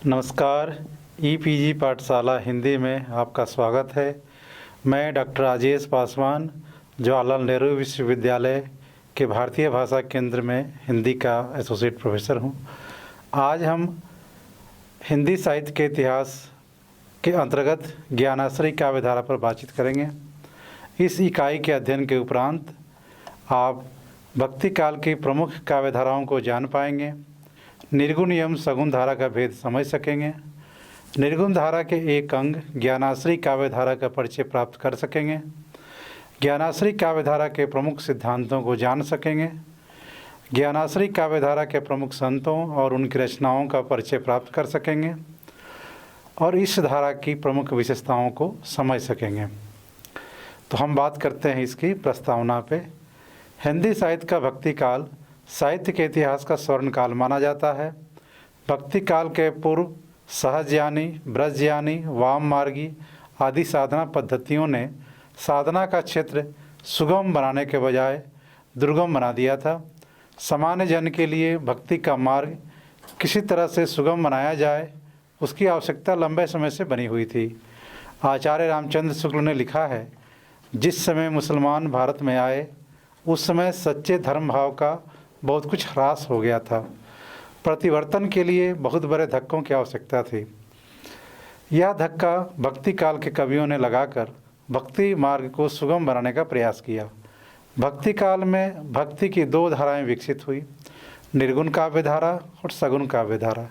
नमस्कार। ईपीजी पाठशाला हिंदी में आपका स्वागत है। मैं डॉक्टर राजेश पासवान जवाहरलाल नेहरू विश्वविद्यालय के भारतीय भाषा केंद्र में हिंदी का एसोसिएट प्रोफेसर हूं। आज हम हिंदी साहित्य के इतिहास के अंतर्गत ज्ञानाश्रय काव्यधारा पर बातचीत करेंगे। इस इकाई के अध्ययन के उपरांत आप भक्ति काल की प्रमुख काव्यधाराओं को जान पाएंगे, निर्गुण एवं सगुण धारा का भेद समझ सकेंगे, निर्गुण धारा के एक अंग ज्ञानाश्रय काव्यधारा का परिचय प्राप्त कर सकेंगे, ज्ञानाश्रय काव्यधारा के प्रमुख सिद्धांतों को जान सकेंगे, ज्ञानाश्रय काव्यधारा के प्रमुख संतों और उनकी रचनाओं का परिचय प्राप्त कर सकेंगे और इस धारा की प्रमुख विशेषताओं को समझ सकेंगे। तो हम बात करते हैं इसकी प्रस्तावना पे। हिंदी साहित्य का भक्ति काल साहित्य के इतिहास का स्वर्ण काल माना जाता है। भक्ति काल के पूर्व सहजयानी, ब्रजयानी, वाम मार्गी आदि साधना पद्धतियों ने साधना का क्षेत्र सुगम बनाने के बजाय दुर्गम बना दिया था। सामान्य जन के लिए भक्ति का मार्ग किसी तरह से सुगम बनाया जाए, उसकी आवश्यकता लंबे समय से बनी हुई थी। आचार्य रामचंद्र शुक्ल ने लिखा है, जिस समय मुसलमान भारत में आए उस समय सच्चे धर्म भाव का बहुत कुछ ह्रास हो गया था। प्रतिवर्तन के लिए बहुत बड़े धक्कों की आवश्यकता थी। यह धक्का भक्ति काल के कवियों ने लगाकर भक्ति मार्ग को सुगम बनाने का प्रयास किया। भक्ति काल में भक्ति की दो धाराएं विकसित हुई, निर्गुण काव्यधारा और सगुण काव्यधारा।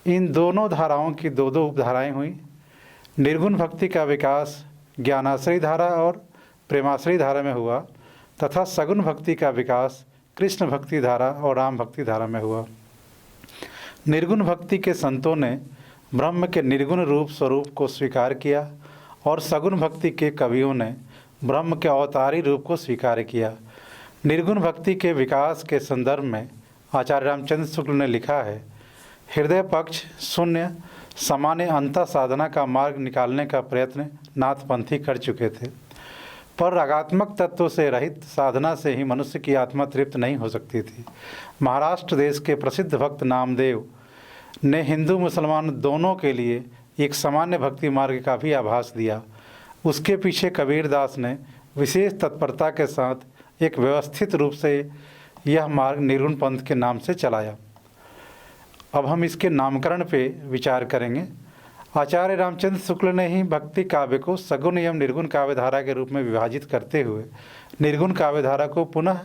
इन दोनों धाराओं की दो दो उपधाराएं हुई। निर्गुण भक्ति का विकास ज्ञानाश्रय धारा और प्रेमाश्रय धारा में हुआ तथा सगुण भक्ति का विकास कृष्ण भक्ति धारा और राम भक्ति धारा में हुआ। निर्गुण भक्ति के संतों ने ब्रह्म के निर्गुण रूप स्वरूप को स्वीकार किया और सगुण भक्ति के कवियों ने ब्रह्म के अवतारी रूप को स्वीकार किया। निर्गुण भक्ति के विकास के संदर्भ में आचार्य रामचंद्र शुक्ल ने लिखा है, हृदय पक्ष शून्य सामान्य अंतः साधना का मार्ग निकालने का प्रयत्न नाथपंथी कर चुके थे, पर रागात्मक तत्वों से रहित साधना से ही मनुष्य की आत्मा तृप्त नहीं हो सकती थी। महाराष्ट्र देश के प्रसिद्ध भक्त नामदेव ने हिंदू मुसलमान दोनों के लिए एक सामान्य भक्ति मार्ग का भी आभास दिया। उसके पीछे कबीरदास ने विशेष तत्परता के साथ एक व्यवस्थित रूप से यह मार्ग निर्गुण पंथ के नाम से चलाया। अब हम इसके नामकरण पे विचार करेंगे। आचार्य रामचंद्र शुक्ल ने ही भक्ति काव्य को सगुण एवं निर्गुण काव्यधारा के रूप में विभाजित करते हुए निर्गुण काव्यधारा को पुनः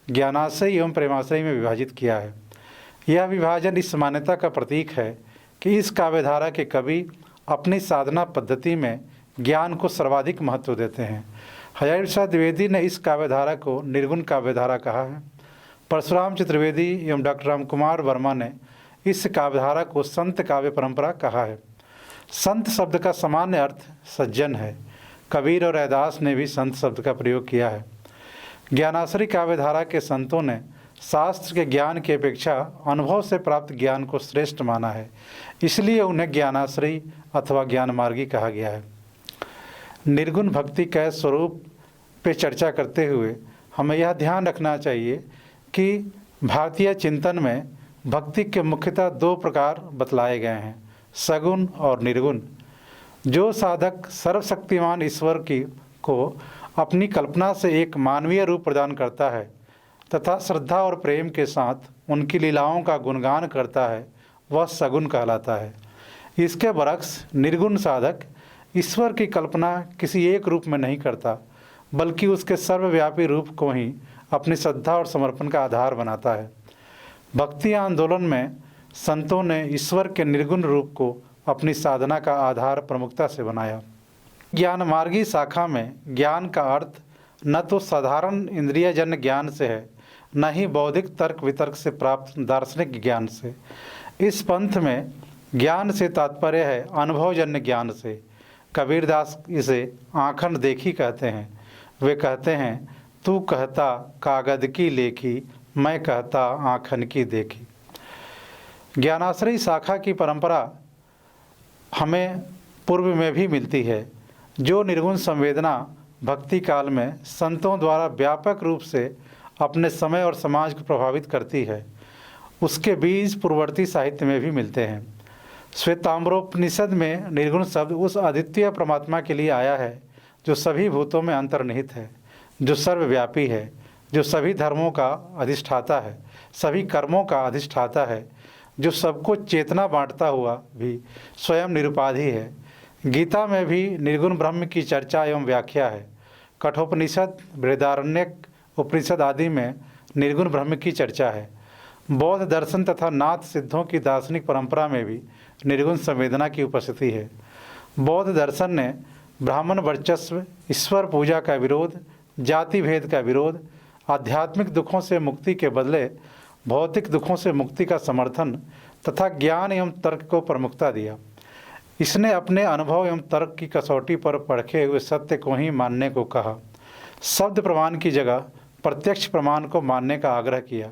ज्ञानाश्रय एवं प्रेमाश्रय में विभाजित किया है। यह विभाजन इस मान्यता का प्रतीक है कि इस काव्यधारा के कवि अपनी साधना पद्धति में ज्ञान को सर्वाधिक महत्व देते हैं। हजारी प्रसाद द्विवेदी ने इस काव्यधारा को निर्गुण काव्यधारा कहा है। परशुराम चतुर्वेदी एवं डॉक्टर राम कुमार वर्मा ने इस काव्यधारा को संत काव्य परंपरा कहा है। संत शब्द का सामान्य अर्थ सज्जन है। कबीर और रैदास ने भी संत शब्द का प्रयोग किया है। ज्ञानाश्रय काव्यधारा के संतों ने शास्त्र के ज्ञान की अपेक्षा अनुभव से प्राप्त ज्ञान को श्रेष्ठ माना है, इसलिए उन्हें ज्ञानाश्रय अथवा ज्ञान मार्गी कहा गया है। निर्गुण भक्ति के स्वरूप पे चर्चा करते हुए हमें यह ध्यान रखना चाहिए कि भारतीय चिंतन में भक्ति के मुख्यतः दो प्रकार बतलाए गए हैं, सगुण और निर्गुण। जो साधक सर्वशक्तिमान ईश्वर को अपनी कल्पना से एक मानवीय रूप प्रदान करता है तथा श्रद्धा और प्रेम के साथ उनकी लीलाओं का गुणगान करता है, वह सगुण कहलाता है। इसके बरक्स निर्गुण साधक ईश्वर की कल्पना किसी एक रूप में नहीं करता, बल्कि उसके सर्वव्यापी रूप को ही अपनी श्रद्धा और समर्पण का आधार बनाता है। भक्ति आंदोलन में संतों ने ईश्वर के निर्गुण रूप को अपनी साधना का आधार प्रमुखता से बनाया। ज्ञान मार्गी शाखा में ज्ञान का अर्थ न तो साधारण इंद्रियजन्य ज्ञान से है, न ही बौद्धिक तर्क वितर्क से प्राप्त दार्शनिक ज्ञान से। इस पंथ में ज्ञान से तात्पर्य है अनुभवजन्य ज्ञान से। कबीरदास इसे आँखन देखी कहते हैं। वे कहते हैं, तू कहता कागद की लेखी, मैं कहता आँखन की देखी। ज्ञानाश्रय शाखा की परंपरा हमें पूर्व में भी मिलती है। जो निर्गुण संवेदना भक्ति काल में संतों द्वारा व्यापक रूप से अपने समय और समाज को प्रभावित करती है, उसके बीज पूर्ववर्ती साहित्य में भी मिलते हैं। श्वेताम्बरोपनिषद में निर्गुण शब्द उस अद्वितीय परमात्मा के लिए आया है जो सभी भूतों में अंतर्निहित है, जो सर्वव्यापी है, जो सभी धर्मों का अधिष्ठाता है, सभी कर्मों का अधिष्ठाता है, जो सबको चेतना बांटता हुआ भी स्वयं निरुपाधि है। गीता में भी निर्गुण ब्रह्म की चर्चा एवं व्याख्या है। कठोपनिषद, बृहदारण्यक उपनिषद आदि में निर्गुण ब्रह्म की चर्चा है। बौद्ध दर्शन तथा नाथ सिद्धों की दार्शनिक परंपरा में भी निर्गुण संवेदना की उपस्थिति है। बौद्ध दर्शन ने ब्राह्मण वर्चस्व, ईश्वर पूजा का विरोध, जाति भेद का विरोध, आध्यात्मिक दुखों से मुक्ति के बदले भौतिक दुखों से मुक्ति का समर्थन तथा ज्ञान एवं तर्क को प्रमुखता दिया। इसने अपने अनुभव एवं तर्क की कसौटी पर परखे हुए सत्य को ही मानने को कहा। शब्द प्रमाण की जगह प्रत्यक्ष प्रमाण को मानने का आग्रह किया।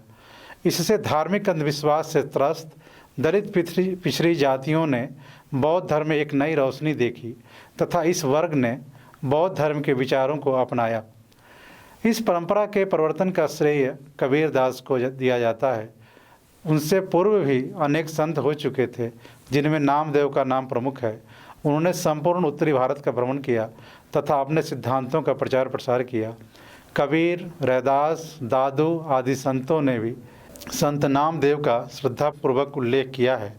इससे धार्मिक अंधविश्वास से त्रस्त दलित पिछड़ी जातियों ने बौद्ध धर्म में एक नई रोशनी देखी तथा इस वर्ग ने बौद्ध धर्म के विचारों को अपनाया। इस परंपरा के प्रवर्तन का श्रेय कबीर दास को दिया जाता है। उनसे पूर्व भी अनेक संत हो चुके थे, जिनमें नामदेव का नाम प्रमुख है। उन्होंने संपूर्ण उत्तरी भारत का भ्रमण किया तथा अपने सिद्धांतों का प्रचार प्रसार किया। कबीर, रैदास, दादू आदि संतों ने भी संत नामदेव का श्रद्धापूर्वक उल्लेख किया है।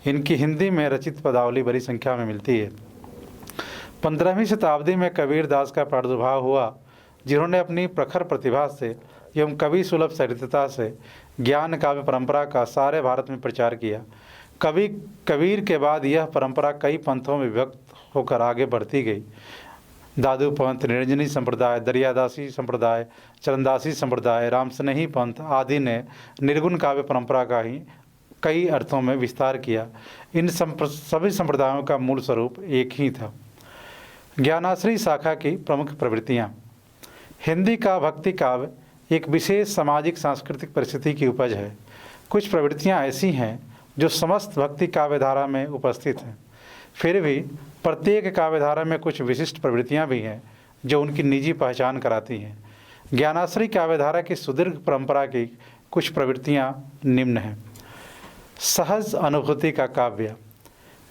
इनकी हिंदी में रचित पदावली बड़ी संख्या में मिलती है। 15वीं शताब्दी में कबीर दास का प्रादुर्भाव हुआ, जिन्होंने अपनी प्रखर प्रतिभा से एवं कवि सुलभ सरिता से ज्ञान काव्य परंपरा का सारे भारत में प्रचार किया। कबीर के बाद यह परंपरा कई पंथों में विभक्त होकर आगे बढ़ती गई। दादू पंथ, निरंजनी संप्रदाय, दरियादासी संप्रदाय, चरणदासी संप्रदाय, रामस्नेही पंथ आदि ने निर्गुण काव्य परंपरा का ही कई अर्थों में विस्तार किया। इन सभी संप्रदायों का मूल स्वरूप एक ही था। ज्ञानाश्रयी शाखा की प्रमुख प्रवृत्तियाँ। हिंदी का भक्ति काव्य एक विशेष सामाजिक सांस्कृतिक परिस्थिति की उपज है। कुछ प्रवृत्तियाँ ऐसी हैं जो समस्त भक्ति काव्यधारा में उपस्थित हैं। फिर भी प्रत्येक काव्यधारा में कुछ विशिष्ट प्रवृत्तियाँ भी हैं जो उनकी निजी पहचान कराती हैं। ज्ञानाश्रयी काव्यधारा की सुदीर्घ परंपरा की कुछ प्रवृत्तियाँ निम्न हैं। सहज अनुभूति का काव्य।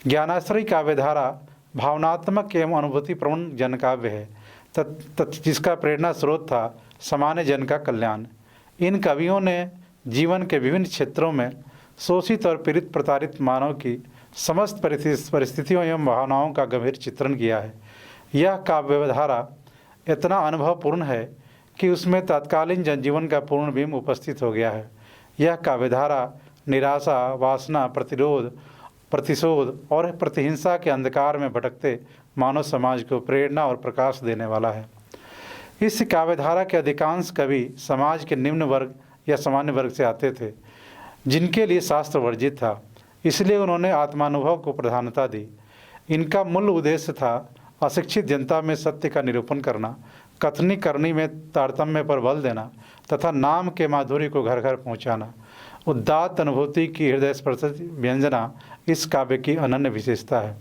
ज्ञानाश्रयी काव्यधारा भावनात्मक एवं अनुभूति प्रवण जनकाव्य है, जिसका प्रेरणा स्रोत था सामान्य जन का कल्याण। इन कवियों ने जीवन के विभिन्न क्षेत्रों में शोषित और पीड़ित प्रताड़ित मानव की समस्त परिस्थितियों एवं भावनाओं का गंभीर चित्रण किया है। यह काव्यधारा इतना अनुभवपूर्ण है कि उसमें तत्कालीन जनजीवन का पूर्ण बिंब उपस्थित हो गया है। यह काव्यधारा निराशा, वासना, प्रतिशोध और प्रतिहिंसा के अंधकार में भटकते मानव समाज को प्रेरणा और प्रकाश देने वाला है। इस काव्यधारा के अधिकांश कवि समाज के निम्न वर्ग या सामान्य वर्ग से आते थे, जिनके लिए शास्त्र वर्जित था, इसलिए उन्होंने आत्मानुभव को प्रधानता दी। इनका मूल उद्देश्य था अशिक्षित जनता में सत्य का निरूपण करना, कथनी करनी में तारतम्य पर बल देना तथा नाम के माधुर्य को घर घर पहुँचाना। उदात्त अनुभूति की हृदय स्पर्शी व्यंजना इस काव्य की अनन्य विशेषता है।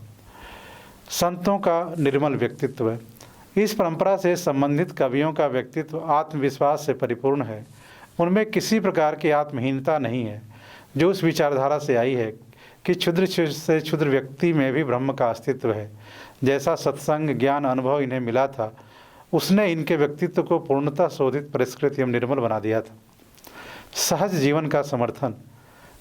संतों का निर्मल व्यक्तित्व। इस परंपरा से संबंधित कवियों का व्यक्तित्व आत्मविश्वास से परिपूर्ण है। उनमें किसी प्रकार की आत्महीनता नहीं है, जो उस विचारधारा से आई है कि क्षुद्र से क्षुद्र व्यक्ति में भी ब्रह्म का अस्तित्व है। जैसा सत्संग, ज्ञान, अनुभव इन्हें मिला था, उसने इनके व्यक्तित्व को पूर्णतः शोधित, परिष्कृत एवं निर्मल बना दिया था। सहज जीवन का समर्थन।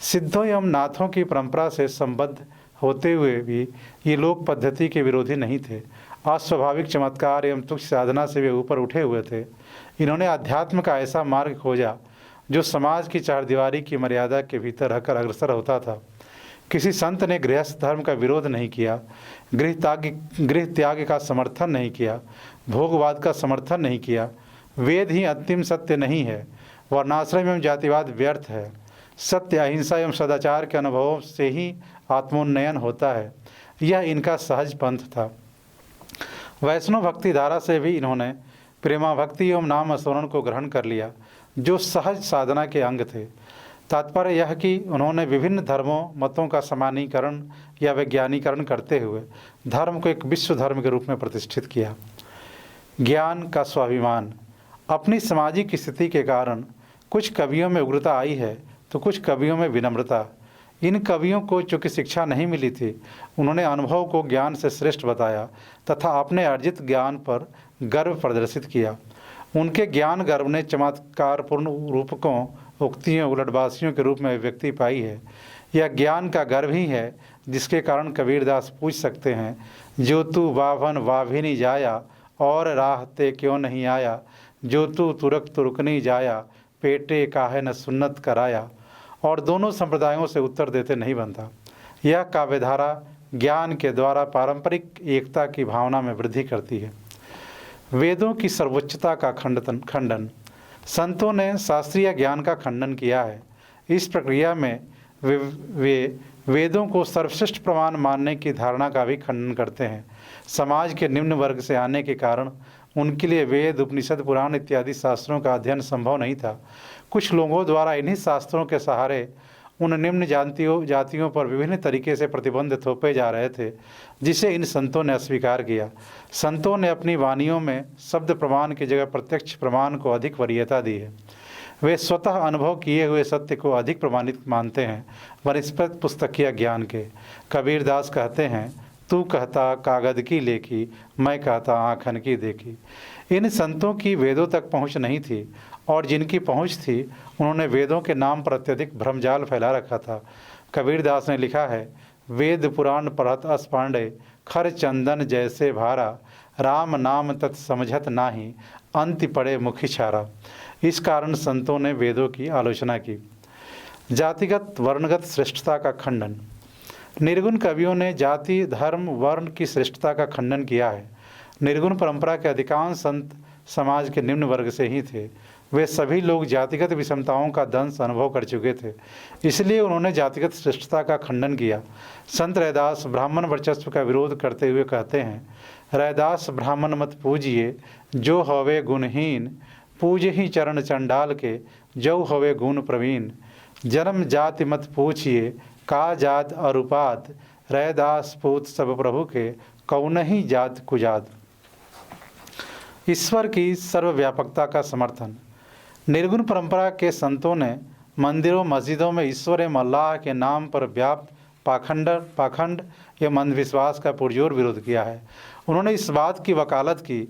सिद्धों एवं नाथों की परंपरा से संबद्ध होते हुए भी ये लोक पद्धति के विरोधी नहीं थे। अस्वाभाविक चमत्कार एवं तुच्छ साधना से वे ऊपर उठे हुए थे। इन्होंने अध्यात्म का ऐसा मार्ग खोजा जो समाज की चारदीवारी की मर्यादा के भीतर रहकर अग्रसर होता था। किसी संत ने गृहस्थ धर्म का विरोध नहीं किया, गृह त्याग का समर्थन नहीं किया, भोगवाद का समर्थन नहीं किया। वेद ही अंतिम सत्य नहीं है, वर्णाश्रम एवं जातिवाद व्यर्थ है। सत्य, अहिंसा एवं सदाचार के अनुभवों से ही आत्मोन्नयन होता है। यह इनका सहज पंथ था। वैष्णव भक्ति धारा से भी इन्होंने प्रेमा भक्ति एवं नाम स्मरण को ग्रहण कर लिया, जो सहज साधना के अंग थे। तात्पर्य यह कि उन्होंने विभिन्न धर्मों मतों का समानीकरण या वैज्ञानिकरण करते हुए धर्म को एक विश्व धर्म के रूप में प्रतिष्ठित किया। ज्ञान का स्वाभिमान। अपनी सामाजिक स्थिति के कारण कुछ कवियों में उग्रता आई है तो कुछ कवियों में विनम्रता। इन कवियों को चूँकि शिक्षा नहीं मिली थी, उन्होंने अनुभव को ज्ञान से श्रेष्ठ बताया तथा अपने अर्जित ज्ञान पर गर्व प्रदर्शित किया। उनके ज्ञान गर्व ने चमत्कारपूर्ण रूपकों, उक्तियों, उलटबासियों के रूप में व्यक्ति पाई है। यह ज्ञान का गर्व ही है जिसके कारण कबीरदास पूछ सकते हैं, जो तू वाभन वाभिनी जाया और राह ते क्यों नहीं आया, जो तू तुरक तुरकनी जाया पेटे काहे न सुन्नत कराया। और दोनों संप्रदायों से उत्तर देते नहीं बनता। यह काव्यधारा ज्ञान के द्वारा पारंपरिक एकता की भावना में वृद्धि करती है। वेदों की सर्वोच्चता का खंडन। संतों ने शास्त्रीय ज्ञान का खंडन किया है। इस प्रक्रिया में वे वेदों को सर्वश्रेष्ठ प्रमाण मानने की धारणा का भी खंडन करते हैं। समाज के निम्न वर्ग से आने के कारण उनके लिए वेद, उपनिषद, पुराण इत्यादि शास्त्रों का अध्ययन संभव नहीं था। कुछ लोगों द्वारा इन्हीं शास्त्रों के सहारे उन निम्न जातियों पर विभिन्न तरीके से प्रतिबंध थोपे जा रहे थे, जिसे इन संतों ने अस्वीकार किया। संतों ने अपनी वाणियों में शब्द प्रमाण की जगह प्रत्यक्ष प्रमाण को अधिक वरीयता दी है। वे स्वतः अनुभव किए हुए सत्य को अधिक प्रमाणित मानते हैं वनस्पत पुस्तकीय ज्ञान के। कबीरदास कहते हैं, तू कहता कागद की लेखी, मैं कहता आँखन की देखी। इन संतों की वेदों तक पहुँच नहीं थी, और जिनकी पहुँच थी उन्होंने वेदों के नाम पर अत्यधिक भ्रमजाल फैला रखा था। कबीरदास ने लिखा है, वेद पुराण पढ़त अस पांडे, खर चंदन जैसे भारा, राम नाम तत् समझत नाही, अंति पड़े मुखी छारा। इस कारण संतों ने वेदों की आलोचना की। जातिगत वर्णगत श्रेष्ठता का खंडन। निर्गुण कवियों ने जाति, धर्म, वर्ण की श्रेष्ठता का खंडन किया है। निर्गुण परंपरा के अधिकांश संत समाज के निम्न वर्ग से ही थे। वे सभी लोग जातिगत विषमताओं का दंश अनुभव कर चुके थे, इसलिए उन्होंने जातिगत श्रेष्ठता का खंडन किया। संत रैदास ब्राह्मण वर्चस्व का विरोध करते हुए कहते हैं, रैदास ब्राह्मण मत पूजिए, जो हवे गुणहीन, पूज ही चरण चंडाल के, जो हवे गुण प्रवीण। जन्म जाति मत पूछिए, का जात अरुपात, रैदास पूत सब प्रभु के, कौनही जात कुजात। ईश्वर की सर्वव्यापकता का समर्थन। निर्गुण परंपरा के संतों ने मंदिरों मस्जिदों में ईश्वर एवं अल्लाह के नाम पर व्याप्त पाखंड एवं अंधविश्वास का पुरजोर विरोध किया है। उन्होंने इस बात की वकालत की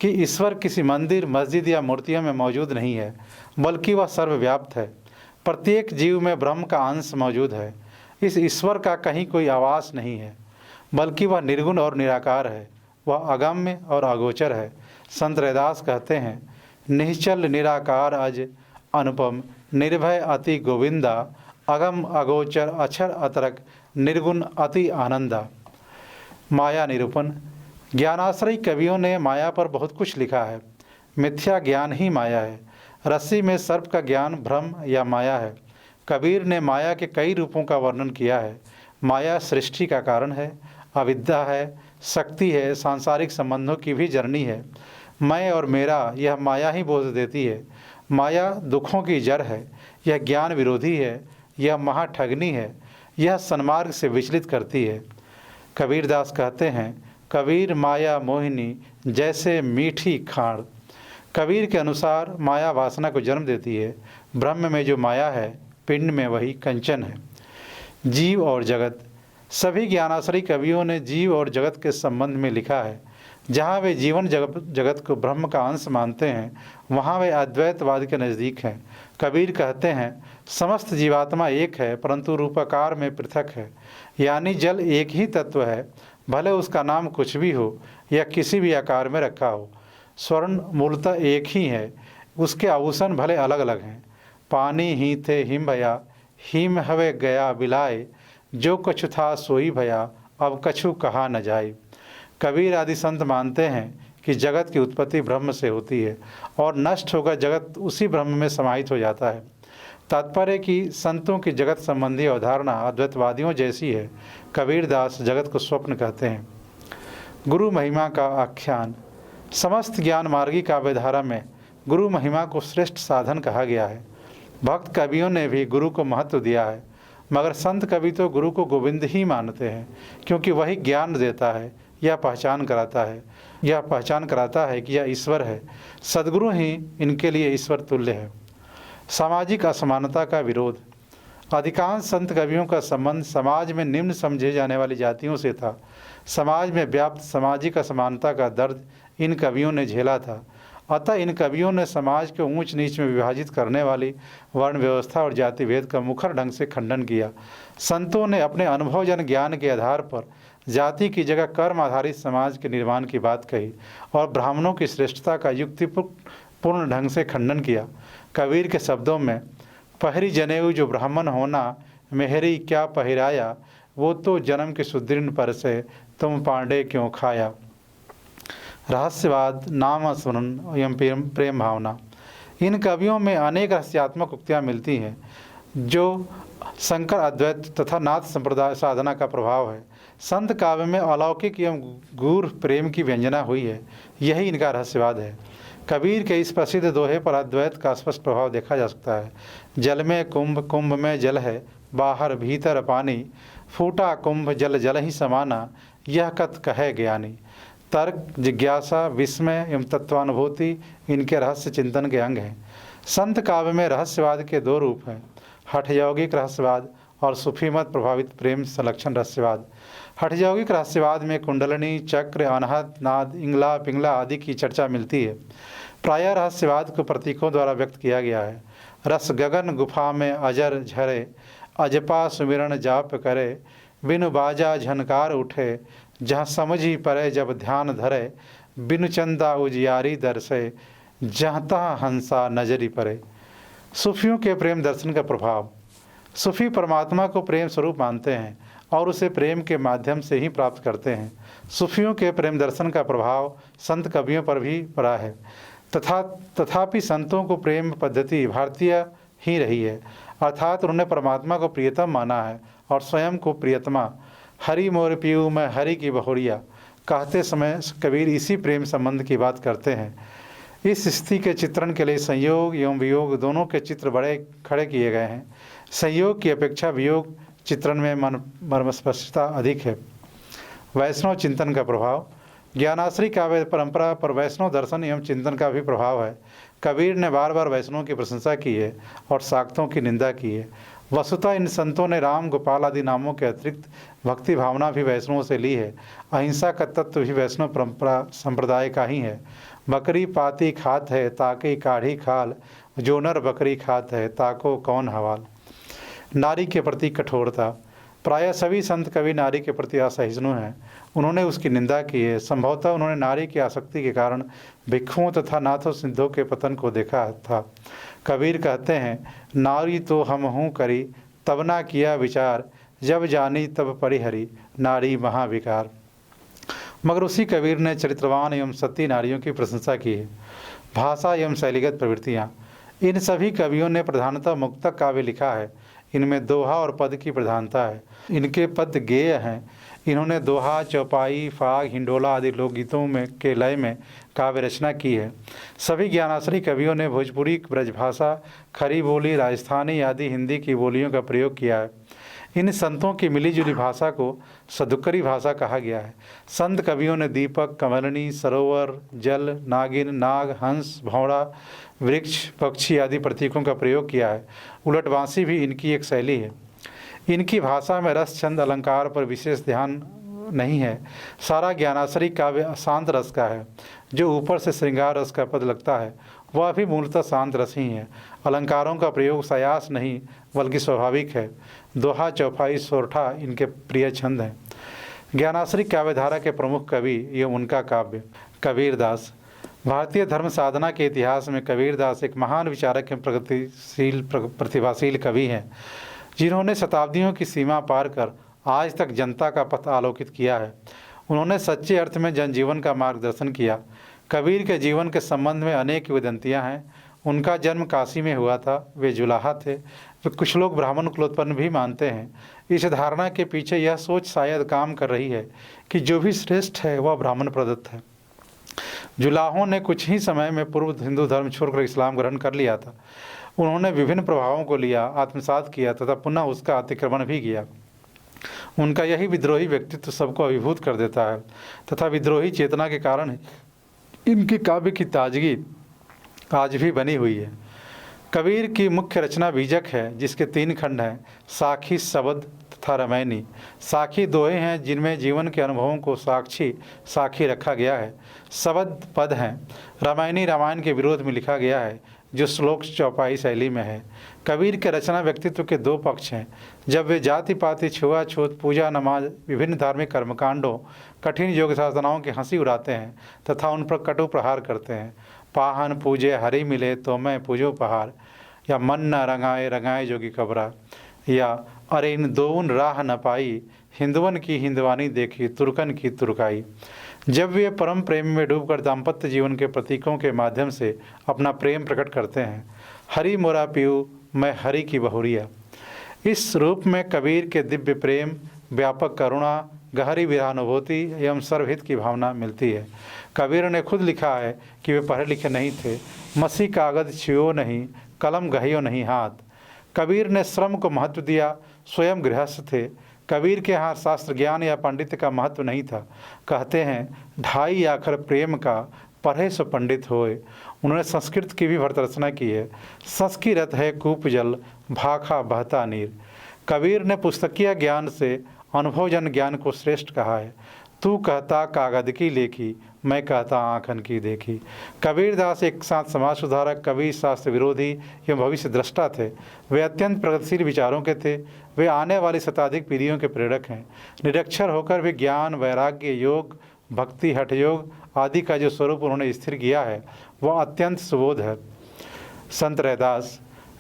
कि ईश्वर किसी मंदिर, मस्जिद या मूर्तियों में मौजूद नहीं है, बल्कि वह सर्वव्याप्त है। प्रत्येक जीव में ब्रह्म का अंश मौजूद है। इस ईश्वर का कहीं कोई आवास नहीं है, बल्कि वह निर्गुण और निराकार है। वह अगम्य और अगोचर है। संत रैदास कहते हैं, निश्चल निराकार अज अनुपम, निर्भय अति गोविंदा, अगम अगोचर अक्षर अतरक, निर्गुण अति आनंदा। माया निरूपण। ज्ञानाश्रयी कवियों ने माया पर बहुत कुछ लिखा है। मिथ्या ज्ञान ही माया है। रस्सी में सर्प का ज्ञान भ्रम या माया है। कबीर ने माया के कई रूपों का वर्णन किया है। माया सृष्टि का कारण है, अविद्या है, शक्ति है, सांसारिक संबंधों की भी जननी है। मैं और मेरा यह माया ही बोझ देती है। माया दुखों की जड़ है। यह ज्ञान विरोधी है। यह महाठगनी है। यह सन्मार्ग से विचलित करती है। कबीरदास कहते हैं, कबीर माया मोहिनी जैसे मीठी खाड़। कबीर के अनुसार माया वासना को जन्म देती है। ब्रह्म में जो माया है, पिंड में वही कंचन है। जीव और जगत। सभी ज्ञानाश्रयी कवियों ने जीव और जगत के संबंध में लिखा है। जहाँ वे जीवन जगत को ब्रह्म का अंश मानते हैं, वहाँ वे अद्वैतवाद के नज़दीक हैं। कबीर कहते हैं, समस्त जीवात्मा एक है, परंतु रूपाकार में पृथक है। यानी जल एक ही तत्व है, भले उसका नाम कुछ भी हो या किसी भी आकार में रखा हो। स्वर्ण मूलतः एक ही है, उसके आभूषण भले अलग अलग हैं। पानी ही थे हिम भया, हिम हवे गया बिलाए, जो कछु था सोई भया, अब कछु कहा न जाए। कबीर आदि संत मानते हैं कि जगत की उत्पत्ति ब्रह्म से होती है और नष्ट होकर जगत उसी ब्रह्म में समाहित हो जाता है। तात्पर्य कि संतों की जगत संबंधी अवधारणा अद्वैतवादियों जैसी है। कबीरदास जगत को स्वप्न कहते हैं। गुरु महिमा का आख्यान। समस्त ज्ञान मार्गी काव्यधारा में गुरु महिमा को श्रेष्ठ साधन कहा गया है। भक्त कवियों ने भी गुरु को महत्व दिया है, मगर संत कवि तो गुरु को गोविंद ही मानते हैं, क्योंकि वही ज्ञान देता है, यह पहचान कराता है कि यह ईश्वर है। सद्गुरु ही इनके लिए ईश्वर तुल्य है। सामाजिक असमानता का विरोध। अधिकांश संत कवियों का संबंध समाज में निम्न समझे जाने वाली जातियों से था। समाज में व्याप्त सामाजिक असमानता का दर्द इन कवियों ने झेला था। अतः इन कवियों ने समाज को ऊंच नीच में विभाजित करने वाली वर्ण व्यवस्था और जाति भेद का मुखर ढंग से खंडन किया। संतों ने अपने अनुभवजन ज्ञान के आधार पर जाति की जगह कर्म आधारित समाज के निर्माण की बात कही और ब्राह्मणों की श्रेष्ठता का युक्तिपूर्ण ढंग से खंडन किया। कबीर के शब्दों में, पहरी जनेऊ जो ब्राह्मण होना, मेहरी क्या पहिराया, वो तो जन्म के सुदृढ़ पर से, तुम पांडे क्यों खाया। रहस्यवाद, नाम स्मरण एवं प्रेम भावना। इन कवियों में अनेक रहस्यात्मक उक्तियाँ मिलती हैं जो शंकर अद्वैत तथा नाथ संप्रदाय साधना का प्रभाव है। संत काव्य में अलौकिक एवं गूढ़ प्रेम की व्यंजना हुई है, यही इनका रहस्यवाद है। कबीर के इस प्रसिद्ध दोहे पर अद्वैत का स्पष्ट प्रभाव देखा जा सकता है। जल में कुंभ, कुंभ में जल है, बाहर भीतर पानी, फूटा कुंभ जल जल ही समाना, यह कत कहे ज्ञानी। तर्क, जिज्ञासा, विस्मय एवं तत्वानुभूति इनके रहस्य चिंतन के अंग हैं। संत काव्य में रहस्यवाद के दो रूप हैं, हठयौगिक रहस्यवाद और सूफीमत प्रभावित प्रेम संलक्षण रहस्यवाद। हठयौगिक रहस्यवाद में कुंडलनी, चक्र, अनहद, नाद, इंगला, पिंगला आदि की चर्चा मिलती है। प्रायः रहस्यवाद को प्रतीकों द्वारा व्यक्त किया गया है। रस गगन गुफा में अजर झरे, अजपा सुमिरन जाप करे, बिनु बाजा झनकार उठे, जहाँ समझी परे जब ध्यान धरे, बिनु चंदा उजियारी दर्शे, जहाँ तहाँ हंसा नजरी परे। सूफियों के प्रेम दर्शन का प्रभाव। सूफी परमात्मा को प्रेम स्वरूप मानते हैं और उसे प्रेम के माध्यम से ही प्राप्त करते हैं। सूफियों के प्रेम दर्शन का प्रभाव संत कवियों पर भी पड़ा है। तथापि संतों को प्रेम पद्धति भारतीय ही रही है, अर्थात उन्होंने परमात्मा को प्रियतम माना है और स्वयं को प्रियतमा। हरि मोर पियू मैं हरि की बहुरिया कहते समय कबीर इसी प्रेम संबंध की बात करते हैं। इस स्थिति के चित्रण के लिए संयोग एवं वियोग दोनों के चित्र बड़े खड़े किए गए हैं। संयोग की अपेक्षा वियोग चित्रण में मर्मस्पष्टता अधिक है। वैष्णव चिंतन का प्रभाव। ज्ञानाश्री काव्य परंपरा पर वैष्णव दर्शन एवं चिंतन का भी प्रभाव है। कबीर ने बार बार वैष्णव की प्रशंसा की है और शाक्तों की निंदा की है। वस्तुतः इन संतों ने राम, गोपाल आदि नामों के अतिरिक्त भक्ति भावना भी वैष्णवों से ली है। अहिंसा का तत्व भी वैष्णव परंपरा संप्रदाय का ही है। बकरी पाती खात है, ताकि काढ़ी खाल, जो नर बकरी खात है, ताको कौन हवाल। नारी के प्रति कठोरता। प्रायः सभी संत कवि नारी के प्रति असहिष्णु हैं। उन्होंने उसकी निंदा की है। संभवतः उन्होंने नारी की आसक्ति के कारण भिक्षुओं तथा नाथों सिद्धों के पतन को देखा था। कबीर कहते हैं, नारी तो हम हूँ करी, तब ना किया विचार, जब जानी तब परिहरी, नारी महाविकार। मगर उसी कबीर ने चरित्रवान एवं सती नारियों की प्रशंसा की है। भाषा एवं शैलीगत प्रवृत्तियाँ। इन सभी कवियों ने प्रधानतः मुक्तक काव्य लिखा है। इनमें दोहा और पद की प्रधानता है। इनके पद गेय हैं। इन्होंने दोहा, चौपाई, फाग, हिंडोला आदि लोकगीतों में के लय में काव्य रचना की है। सभी ज्ञानाश्री कवियों ने भोजपुरी ब्रजभाषा, खरी बोली, राजस्थानी आदि हिंदी की बोलियों का प्रयोग किया है। इन संतों की मिलीजुली भाषा को सदुक्करी भाषा कहा गया है। संत कवियों ने दीपक, कमलनी, सरोवर, जल, नागिन, नाग, हंस, भौड़ा, वृक्ष, पक्षी आदि प्रतीकों का प्रयोग किया है। उलटवासी भी इनकी एक शैली है। इनकी भाषा में रस, छंद, अलंकार पर विशेष ध्यान नहीं है। सारा ज्ञानाश्री काव्य शांत रस का है। जो ऊपर से श्रृंगार रस का पद लगता है वह भी मूलतः शांत रस ही है। अलंकारों का प्रयोग सायास नहीं बल्कि स्वाभाविक है। दोहा, चौपाई, सोरठा इनके प्रिय छंद हैं। ज्ञानाश्री काव्यधारा के प्रमुख कवि एवं उनका काव्य। कबीरदास। भारतीय धर्म साधना के इतिहास में कबीरदास एक महान विचारक एवं प्रतिभाशील कवि हैं, जिन्होंने शताब्दियों की सीमा पार कर आज तक जनता का पथ आलोकित किया है। उन्होंने सच्चे अर्थ में जनजीवन का मार्गदर्शन किया। कबीर के जीवन के संबंध में अनेक किंवदंतियाँ हैं। उनका जन्म काशी में हुआ था। वे जुलाहा थे। वे कुछ लोग ब्राह्मण कुलोत्पन्न भी मानते हैं। इस धारणा के पीछे यह सोच शायद काम कर रही है कि जो भी श्रेष्ठ है वह ब्राह्मण प्रदत्त है। जुलाहों ने कुछ ही समय में पूर्व हिंदू धर्म छोड़कर इस्लाम ग्रहण कर लिया था। उन्होंने विभिन्न प्रभावों को लिया, आत्मसात किया तथा पुनः उसका अतिक्रमण भी किया। उनका यही विद्रोही व्यक्तित्व सबको अभिभूत कर देता है तथा विद्रोही चेतना के कारण इनके काव्य की ताजगी आज भी बनी हुई है। कबीर की मुख्य रचना बीजक है, जिसके 3 खंड हैं, साखी, शबद तथा रामायणी। साखी दोहे हैं जिनमें जीवन के अनुभवों को साखी रखा गया है। शबद पद हैं। रामायणी रामायण के विरोध में लिखा गया है, जो श्लोक चौपाई शैली में है। कबीर के रचना व्यक्तित्व के 2 पक्ष हैं। जब वे जाति पाति, छुआछूत, पूजा नमाज, विभिन्न धार्मिक कर्मकांडों, कठिन योग साधनाओं की हंसी उड़ाते हैं तथा उन पर कटु प्रहार करते हैं। पाहन पूजे हरि मिले तो मैं पूजो पहाड़, या मन न रंगाए रंगाए जोगी कबरा, या अरे इन दोउन राह न पाई, हिंदुवन की हिंदवानी देखी तुर्कन की तुर्काई। जब वे परम प्रेम में डूबकर दाम्पत्य जीवन के प्रतीकों के माध्यम से अपना प्रेम प्रकट करते हैं। हरि मोरा पीऊ मैं हरि की बहुरिया। इस रूप में कबीर के दिव्य प्रेम, व्यापक करुणा, गहरी विरहानुभूति एवं सर्वहित की भावना मिलती है। कबीर ने खुद लिखा है कि वे पढ़े लिखे नहीं थे। मसी कागज छुओ नहीं, कलम गहियो नहीं हाथ। कबीर ने श्रम को महत्व दिया, स्वयं गृहस्थ थे। कबीर के यहाँ शास्त्र ज्ञान या पांडित्य का महत्व नहीं था। कहते हैं, ढाई आखर प्रेम का पढ़े सो पंडित होए। उन्होंने संस्कृत की भी भरतरचना की है। संस्कृत है कूप जल, भाखा बहता नीर। कबीर ने पुस्तकीय ज्ञान से अनुभवजन ज्ञान को श्रेष्ठ कहा है। तू कहता कागद की लेखी, मैं कहता आँखन की देखी। कबीरदास एक साथ समाज सुधारक, कवि, शास्त्र विरोधी एवं भविष्य दृष्टा थे। वे अत्यंत प्रगतिशील विचारों के थे। वे आने वाली शताधिक पीढ़ियों के प्रेरक हैं। निरक्षर होकर भी ज्ञान, वैराग्य, योग, भक्ति, हठ योग आदि का जो स्वरूप उन्होंने स्थिर किया है वह अत्यंत सुबोध है। संत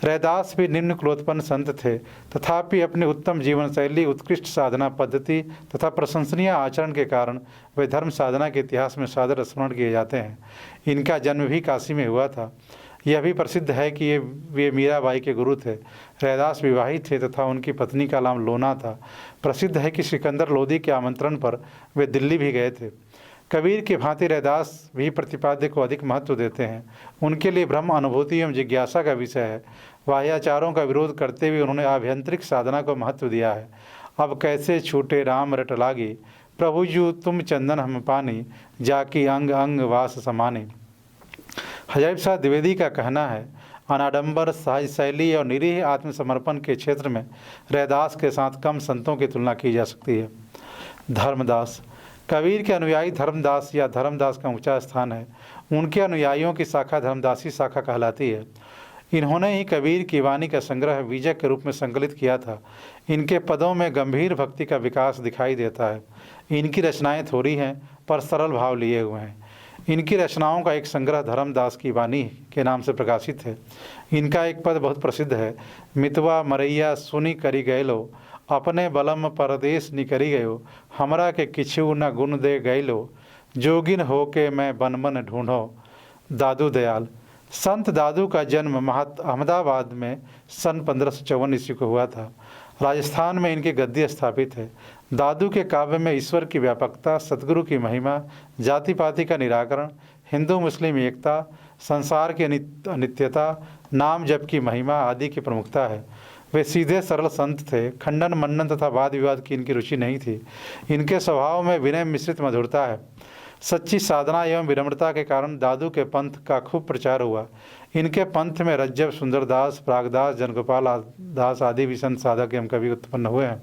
रैदास भी निम्न कुलोत्पन्न संत थे, तथापि अपनी उत्तम जीवन शैली, उत्कृष्ट साधना पद्धति तथा प्रशंसनीय आचरण के कारण वे धर्म साधना के इतिहास में सादर स्मरण किए जाते हैं। इनका जन्म भी काशी में हुआ था। यह भी प्रसिद्ध है कि वे मीराबाई के गुरु थे। रैदास विवाहित थे तथा उनकी पत्नी का नाम लोना था। प्रसिद्ध है कि सिकंदर लोदी के आमंत्रण पर वे दिल्ली भी गए थे। कबीर की भांति रैदास भी प्रतिपाद्य को अधिक महत्व देते हैं। उनके लिए ब्रह्म अनुभूति एवं जिज्ञासा का विषय है। बाह्याचारों का विरोध करते हुए उन्होंने आभ्यंतरिक साधना को महत्व दिया है। अब कैसे छूटे राम रट लागी, प्रभुजू तुम चंदन हम पानी, जाकी अंग अंग वास समानी। हजैब शाह द्विवेदी का कहना है, अनाडंबर सहज शैली और निरीह आत्मसमर्पण के क्षेत्र में रैदास के साथ कम संतों की तुलना की जा सकती है। धर्मदास, कबीर के अनुयायी धर्मदास या धर्मदास का ऊंचा स्थान है। उनके अनुयायियों की शाखा धर्मदासी शाखा कहलाती है। इन्होंने ही कबीर की वाणी का संग्रह बीजक के रूप में संकलित किया था। इनके पदों में गंभीर भक्ति का विकास दिखाई देता है। इनकी रचनाएं थोड़ी हैं पर सरल भाव लिए हुए हैं। इनकी रचनाओं का एक संग्रह धर्मदास की वाणी के नाम से प्रकाशित है। इनका एक पद बहुत प्रसिद्ध है, मितवा मरैया सुनी करी गैलो, अपने बलम परदेश निकरी गयो, हमरा के किछु न गुण दे गैलो, जोगिन हो के मैं बनमन ढूंढो। दादू दयाल, संत दादू का जन्म अहमदाबाद में सन 1554 ईस्वी को हुआ था। राजस्थान में इनकी गद्दी स्थापित है। दादू के काव्य में ईश्वर की व्यापकता, सतगुरु की महिमा, जाति पाति का निराकरण, हिंदू मुस्लिम एकता, संसार की अनित्यता, नाम जप की महिमा आदि की प्रमुखता है। वे सीधे सरल संत थे। खंडन मंडन तथा वाद विवाद की इनकी रुचि नहीं थी। इनके स्वभाव में विनय मिश्रित मधुरता है। सच्ची साधना एवं विनम्रता के कारण दादू के पंथ का खूब प्रचार हुआ। इनके पंथ में रज्जब, सुंदरदास, प्रागदास, जनगोपाल दास आदि भी संत साधक एवं कवि उत्पन्न हुए हैं।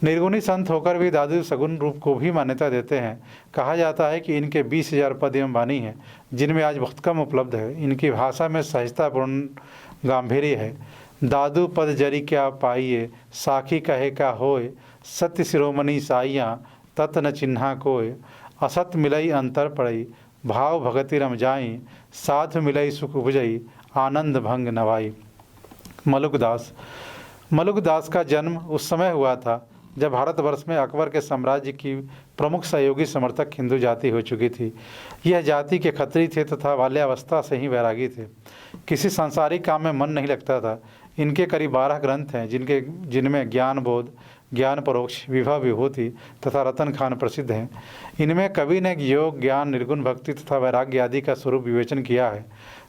निर्गुणी संत होकर भी दादू सगुण रूप को भी मान्यता देते हैं। कहा जाता है कि इनके 20,000 पद एवं वाणी हैं, जिनमें आज बहुत कम उपलब्ध है। इनकी भाषा में सहजतापूर्ण गांधीर्य है। दादू पद जरी क्या पाइए, साखी कहे का होए, सत्य शिरोमणि साइया, तत् न चिन्हा कोय, असत मिलई अंतर पड़ई, भाव भगति रम जाई, साध मिलई सुख उपजई, आनंद भंग नवाई। मलुकदास का जन्म उस समय हुआ था जब भारतवर्ष में अकबर के साम्राज्य की प्रमुख सहयोगी समर्थक हिंदू जाति हो चुकी थी। यह जाति के खत्री थे तथा बाल्यावस्था से ही वैरागी थे। किसी सांसारिक काम में मन नहीं लगता था। इनके करीब 12 ग्रंथ हैं, जिनमें ज्ञान बोध, ज्ञान परोक्ष, विभा विभूति तथा रतन खान प्रसिद्ध हैं। इनमें कवि ने योग, ज्ञान, निर्गुण भक्ति तथा वैराग्य आदि का स्वरूप विवेचन किया है।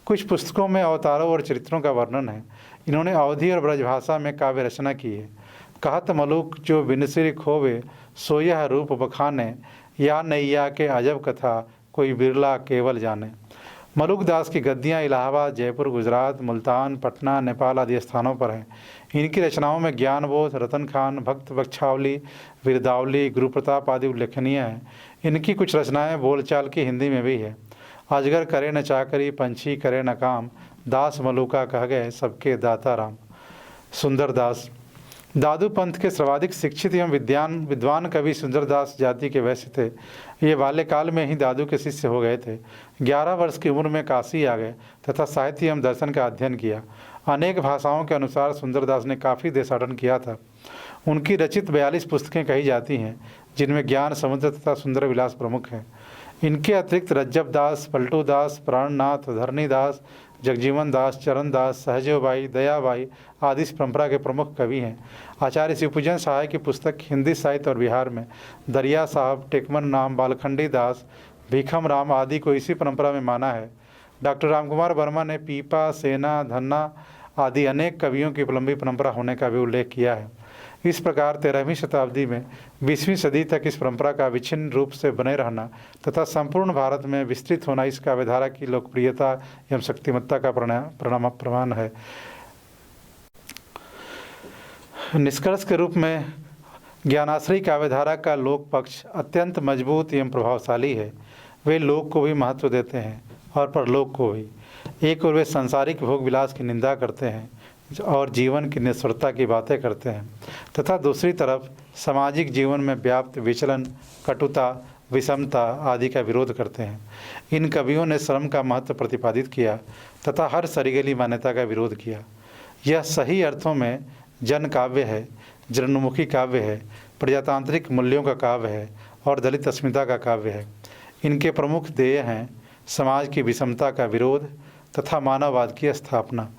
कुछ पुस्तकों में अवतारों और चरित्रों का वर्णन है। इन्होंने अवधी और ब्रजभाषा में काव्य रचना की है। कहत मलुक जो बिनसिर खोवे, सो यह रूप बखाने, या नैया के अजब कथा, कोई बिरला केवल जाने। मलुकदास की गद्दियाँ इलाहाबाद, जयपुर, गुजरात, मुल्तान, पटना, नेपाल आदि स्थानों पर हैं। इनकी रचनाओं में ज्ञानबोध, रतन खान, भक्त बख्शावली, वीरदावली, गुरु प्रताप आदि उल्लेखनीय हैं। इनकी कुछ रचनाएं बोलचाल की हिंदी में भी है। अजगर करे न चाकरी, पंछी करे न काम, दास मलुका कह गए सबके दाता राम। सुंदरदास दादू पंथ के सर्वाधिक शिक्षित एवं विद्वान कवि सुंदरदास जाति के वैश्य थे। ये बाल्यकाल में ही दादू के शिष्य हो गए थे। 11 वर्ष की उम्र में काशी आ गए तथा साहित्य एवं दर्शन का अध्ययन किया। अनेक भाषाओं के अनुसार सुंदरदास ने काफ़ी देशाटन किया था। उनकी रचित 42 पुस्तकें कही जाती हैं, जिनमें ज्ञान समुद्र तथा सुंदर विलास प्रमुख हैं। इनके अतिरिक्त रज्जब दास, पलटू दास, प्राणनाथ, धरणीदास, जगजीवन दास, चरण दास, सहदेवबाई, दयाबाई आदि इस परंपरा के प्रमुख कवि हैं। आचार्य शिवपूजन सहाय की पुस्तक हिंदी साहित्य और बिहार में दरिया साहब, टेकमन नाम, बालखंडी दास, भीखम राम आदि को इसी परंपरा में माना है। डॉक्टर रामकुमार वर्मा ने पीपा, सेना, धन्ना आदि अनेक कवियों की लंबी परंपरा होने का भी उल्लेख किया है। इस प्रकार 13वीं शताब्दी में 20वीं सदी तक इस परंपरा का अविच्छिन्न रूप से बने रहना तथा संपूर्ण भारत में विस्तृत होना इस काव्यधारा की लोकप्रियता एवं शक्तिमत्ता का प्रमाण है। निष्कर्ष के रूप में ज्ञानाश्रयी काव्यधारा का लोक पक्ष अत्यंत मजबूत एवं प्रभावशाली है। वे लोक को भी महत्व देते हैं और परलोक को भी। एक ओर वे सांसारिक भोग विलास की निंदा करते हैं और जीवन की निस्वार्थता की बातें करते हैं, तथा दूसरी तरफ सामाजिक जीवन में व्याप्त विचलन, कटुता, विषमता आदि का विरोध करते हैं। इन कवियों ने श्रम का महत्व प्रतिपादित किया तथा हर सरीगली मान्यता का विरोध किया। यह सही अर्थों में जन काव्य है, जनमुखी काव्य है, प्रजातांत्रिक मूल्यों का काव्य है और दलित अस्मिता का काव्य है। इनके प्रमुख ध्येय हैं समाज की विषमता का विरोध तथा मानववाद की स्थापना।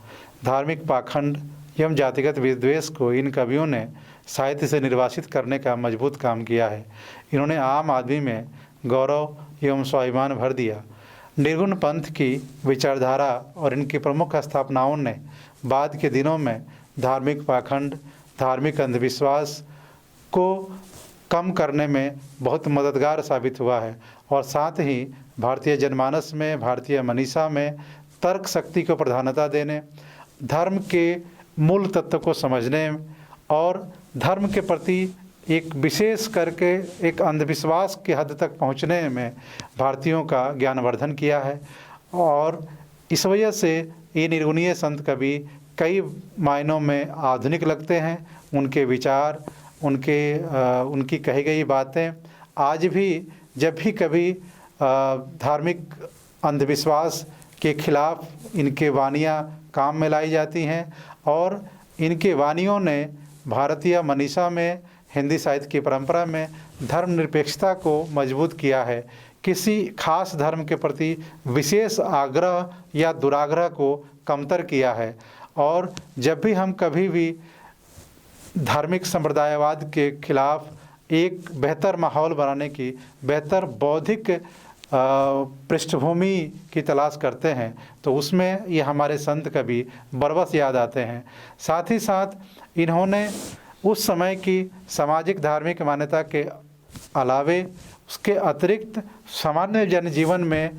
धार्मिक पाखंड एवं जातिगत विद्वेष को इन कवियों ने साहित्य से निर्वासित करने का मजबूत काम किया है। इन्होंने आम आदमी में गौरव एवं स्वाभिमान भर दिया। निर्गुण पंथ की विचारधारा और इनकी प्रमुख स्थापनाओं ने बाद के दिनों में धार्मिक पाखंड, धार्मिक अंधविश्वास को कम करने में बहुत मददगार साबित हुआ है और साथ ही भारतीय जनमानस में, भारतीय मनीषा में तर्क शक्ति को प्रधानता देने, धर्म के मूल तत्व को समझने और धर्म के प्रति एक विशेष करके एक अंधविश्वास की हद तक पहुंचने में भारतीयों का ज्ञानवर्धन किया है। और इस वजह से ये निर्गुणीय संत कवि कई मायनों में आधुनिक लगते हैं। उनके विचार, उनकी कही गई बातें आज भी जब भी कभी धार्मिक अंधविश्वास के खिलाफ इनके वानियाँ काम में लाई जाती हैं और इनके वानियों ने भारतीय मनीषा में, हिंदी साहित्य की परंपरा में धर्मनिरपेक्षता को मजबूत किया है। किसी खास धर्म के प्रति विशेष आग्रह या दुराग्रह को कमतर किया है। और जब भी हम कभी भी धार्मिक संप्रदायवाद के खिलाफ एक बेहतर माहौल बनाने की, बेहतर बौद्धिक पृष्ठभूमि की तलाश करते हैं तो उसमें ये हमारे संत कवि बरबस याद आते हैं। साथ ही साथ इन्होंने उस समय की सामाजिक धार्मिक मान्यता के अलावे उसके अतिरिक्त सामान्य जनजीवन में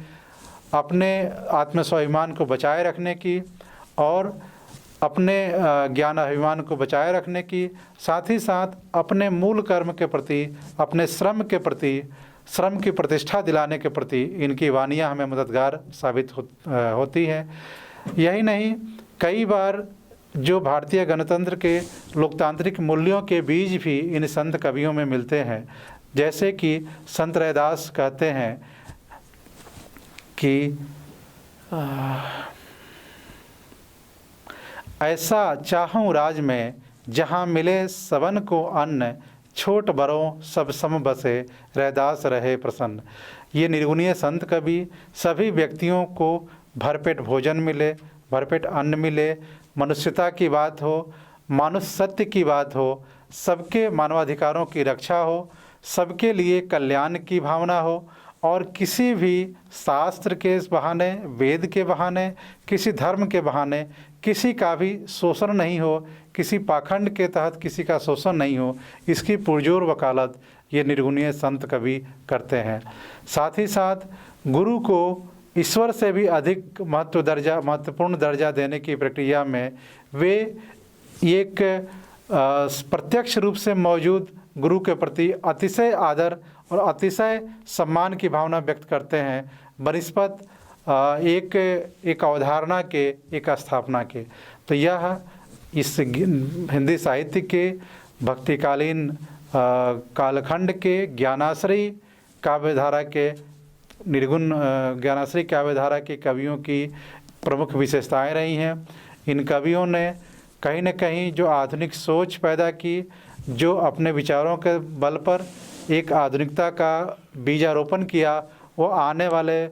अपने आत्मस्वाभिमान को बचाए रखने की और अपने ज्ञान अभिमान को बचाए रखने की, साथ ही साथ अपने मूल कर्म के प्रति, अपने श्रम के प्रति, श्रम की प्रतिष्ठा दिलाने के प्रति इनकी वानियाँ हमें मददगार साबित होती हैं। यही नहीं, कई बार जो भारतीय गणतंत्र के लोकतांत्रिक मूल्यों के बीज भी इन संत कवियों में मिलते हैं। जैसे कि संत रैदास कहते हैं कि ऐसा चाहूँ राज में जहाँ मिले सबन को अन्न, छोट बड़ों सब सम बसे रैदास रहे प्रसन्न। ये निर्गुणीय संत कवि सभी व्यक्तियों को भरपेट भोजन मिले, भरपेट अन्न मिले, मनुष्यता की बात हो, मानुष सत्य की बात हो, सबके मानवाधिकारों की रक्षा हो, सबके लिए कल्याण की भावना हो और किसी भी शास्त्र के बहाने, वेद के बहाने, किसी धर्म के बहाने किसी का भी शोषण नहीं हो, किसी पाखंड के तहत किसी का शोषण नहीं हो, इसकी पुरजोर वकालत ये निर्गुणीय संत कवि करते हैं। साथ ही साथ गुरु को ईश्वर से भी अधिक महत्वपूर्ण दर्जा देने की प्रक्रिया में वे एक प्रत्यक्ष रूप से मौजूद गुरु के प्रति अतिशय आदर और अतिशय सम्मान की भावना व्यक्त करते हैं, बनिस्पत एक अवधारणा के, एक स्थापना के। तो यह इस हिंदी साहित्य के भक्तिकालीन कालखंड के ज्ञानाश्रयी काव्यधारा के निर्गुण ज्ञानाश्रयी काव्यधारा के कवियों की प्रमुख विशेषताएं रही हैं। इन कवियों ने कहीं न कहीं जो आधुनिक सोच पैदा की, जो अपने विचारों के बल पर एक आधुनिकता का बीजारोपण किया, वो आने वाले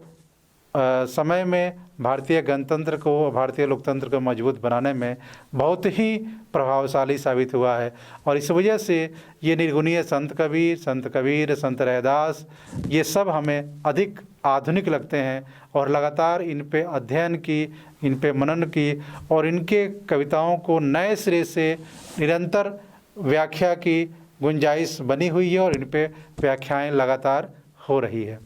समय में भारतीय गणतंत्र को, भारतीय लोकतंत्र को मजबूत बनाने में बहुत ही प्रभावशाली साबित हुआ है। और इस वजह से ये निर्गुणीय संत कबीर, संत रैदास, ये सब हमें अधिक आधुनिक लगते हैं और लगातार इन पे अध्ययन की, इन पे मनन की और इनके कविताओं को नए सिरे से निरंतर व्याख्या की गुंजाइश बनी हुई है और इन पे व्याख्याएं लगातार हो रही है।